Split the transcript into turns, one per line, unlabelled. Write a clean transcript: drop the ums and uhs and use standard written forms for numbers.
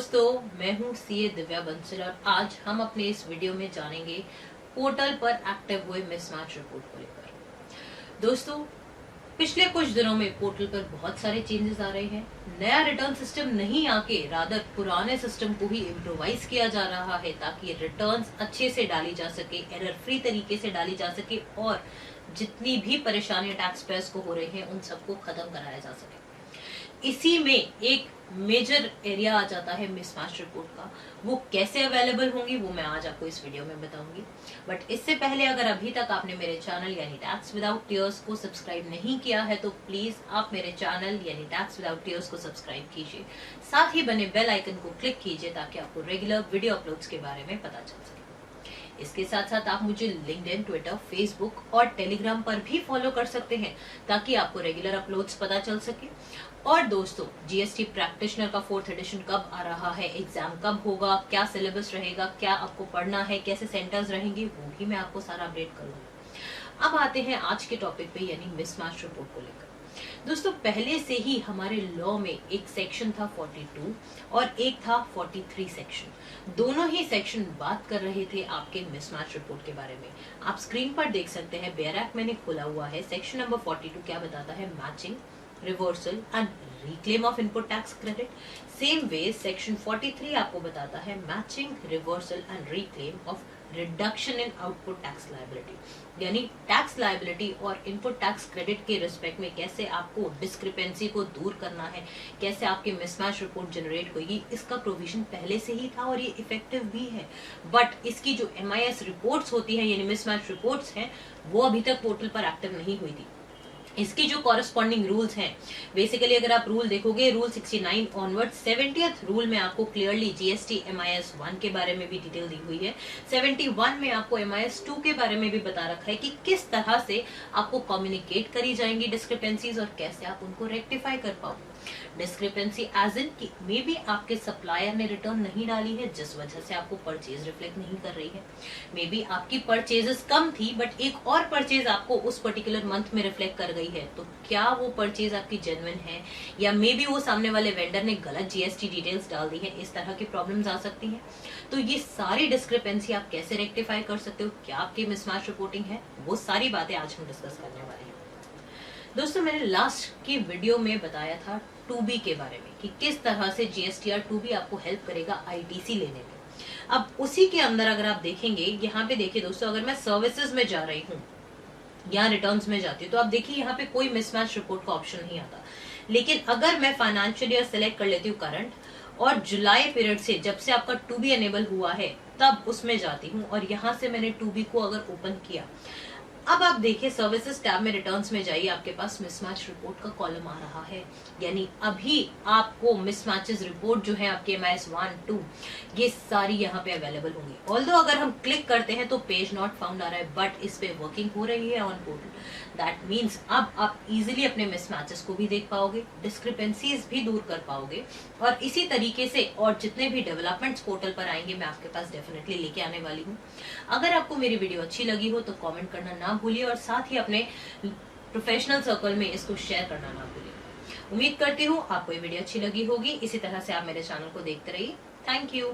दोस्तों, मैं हूँ सीए दिव्या बंसल और आज हम अपने इस वीडियो में जानेंगे पोर्टल पर एक्टिव हुए मिसमैच रिपोर्ट को लेकर। दोस्तों, पिछले कुछ दिनों में पोर्टल पर बहुत सारे चेंजेस आ रहे हैं। नया रिटर्न सिस्टम नहीं आके रादर पुराने सिस्टम को ही इम्प्रोवाइज किया जा रहा है ताकि रिटर्न्स अच्छे से डाली जा सके, एरर फ्री तरीके से डाली जा सके और जितनी भी परेशानी टैक्स पेयर्स को हो रही है उन सबको खत्म कराया जा सके। इसी में एक मेजर एरिया आ जाता है मिसमैच रिपोर्ट का। वो कैसे अवेलेबल होंगी वो मैं आज आपको इस वीडियो में बताऊंगी। बट इससे पहले अगर अभी तक आपने मेरे चैनल यानी टैक्स विदाउट टीयर्स को सब्सक्राइब नहीं किया है तो प्लीज आप मेरे चैनल यानी टैक्स विदाउट टीयर्स को सब्सक्राइब कीजिए। साथ ही बने बेल आइकन को क्लिक कीजिए ताकि आपको रेगुलर वीडियो अपलोड्स के बारे में पता चल सके। इसके साथ साथ आप मुझे लिंक्डइन, ट्विटर, फेसबुक और टेलीग्राम पर भी फॉलो कर सकते हैं ताकि आपको रेगुलर अपलोड्स पता चल सके। और दोस्तों, जीएसटी प्रैक्टिशनर का 4th एडिशन कब आ रहा है, एग्जाम कब होगा, क्या सिलेबस रहेगा, क्या आपको पढ़ना है, कैसे सेंटर्स रहेंगे, वो भी मैं आपको सारा अपडेट करूंगी। अब आते हैं आज के टॉपिक पे यानी मिसमैच रिपोर्ट को लेकर। दोस्तों, पहले से ही हमारे लॉ में एक सेक्शन था 42 और एक था 43 सेक्शन। दोनों ही सेक्शन बात कर रहे थे आपके मिसमैच रिपोर्ट के बारे में। आप स्क्रीन पर देख सकते हैं, बेयर एक्ट मैंने खोला हुआ है। सेक्शन नंबर 42 क्या बताता है? Matching, reversal and reclaim of input tax credit. Same way section 43 आपको बताता है matching, reversal and reclaim of reduction in output tax liability. यानी टैक्स लायबिलिटी और इनपुट टैक्स क्रेडिट के रिस्पेक्ट में कैसे आपको डिस्क्रिपेंसी को दूर करना है, कैसे आपकी मिसमैच रिपोर्ट जनरेट होगी, इसका प्रोविजन पहले से ही था और ये इफेक्टिव भी है। बट इसकी जो MIS रिपोर्ट्स होती है यानी मिसमैच रिपोर्ट्स हैं, वो अभी तक पोर्टल पर एक्टिव नहीं हुई थी। इसकी जो कॉरेस्पॉन्डिंग रूल्स हैं, बेसिकली अगर आप रूल देखोगे, रूल 69 ऑनवर्ड 70th रूल में आपको क्लियरली जीएसटी MIS 1 के बारे में भी डिटेल दी हुई है। 71 में आपको MIS 2 के बारे में भी बता रखा है कि किस तरह से आपको कम्युनिकेट करी जाएंगी डिस्क्रिपेंसीज और कैसे आप उनको रेक्टिफाई कर पाओगे। डिस्क्रिपेंसी एज इन कि मे बी आपके सप्लायर ने रिटर्न नहीं डाली है जिस वजह से आपको परचेज रिफ्लेक्ट नहीं कर रही है। मे बी आपकी परचेजेस कम थी बट एक और परचेज आपको उस पर्टिकुलर मंथ में रिफ्लेक्ट कर गई है, तो क्या वो परचेज आपकी जेन्युइन है या मे बी वो सामने वाले वेंडर ने गलत जीएसटी डिटेल्स डाल दी है। इस तरह की प्रॉब्लम्स आ सकती हैं। तो ये सारी डिस्क्रिपेंसी आप कैसे रेक्टिफाई कर सकते हो, क्या आपकी मिसमैच रिपोर्टिंग है, वो सारी बातें आज हम डिस्कस करने वाले हैं। दोस्तों, मैंने लास्ट की वीडियो में बताया था 2B के बारे में कि किस तरह से GSTR 2B आपको हेल्प करेगा ITC लेने में। अब उसी के अंदर अगर आप देखेंगे, यहाँ पे देखिए दोस्तों, अगर मैं सर्विसेज में जा रही हूँ या रिटर्न्स में जाती हूँ तो आप देखिए यहाँ पे कोई मिसमैच रिपोर्ट का ऑप्शन नहीं आता। लेकिन अगर मैं फाइनेंशियल ईयर सेलेक्ट कर लेती हूँ करंट और जुलाई पीरियड से जब से आपका 2B एनेबल हुआ है तब उसमें जाती हूँ और यहाँ से मैंने 2B को अगर ओपन किया, अब आप देखिए सर्विसेज टैब में रिटर्न्स में जाइए, आपके पास मिसमैच रिपोर्ट का कॉलम आ रहा है। यानी अभी आपको मिसमैचेस रिपोर्ट जो है आपके MIS 1, 2 ये सारी यहाँ पे अवेलेबल होंगी। ऑल्दो अगर हम क्लिक करते हैं तो पेज नॉट फाउंड आ रहा है बट इस पे वर्किंग हो रही है ऑन पोर्टल। दैट मीन्स अब आप इजिली अपने मिसमैचेस को भी देख पाओगे, डिस्क्रिपेंसीज भी दूर कर पाओगे और इसी तरीके से और जितने भी डेवलपमेंट्स पोर्टल पर आएंगे मैं आपके पास डेफिनेटली लेके आने वाली हूँ। अगर आपको मेरी वीडियो अच्छी लगी हो तो कमेंट करना ना भूलिए और साथ ही अपने प्रोफेशनल सर्कल में इसको शेयर करना ना भूलिए। उम्मीद करती हूँ आपको ये वीडियो अच्छी लगी होगी। इसी तरह से आप मेरे चैनल को देखते रहिए। Thank you.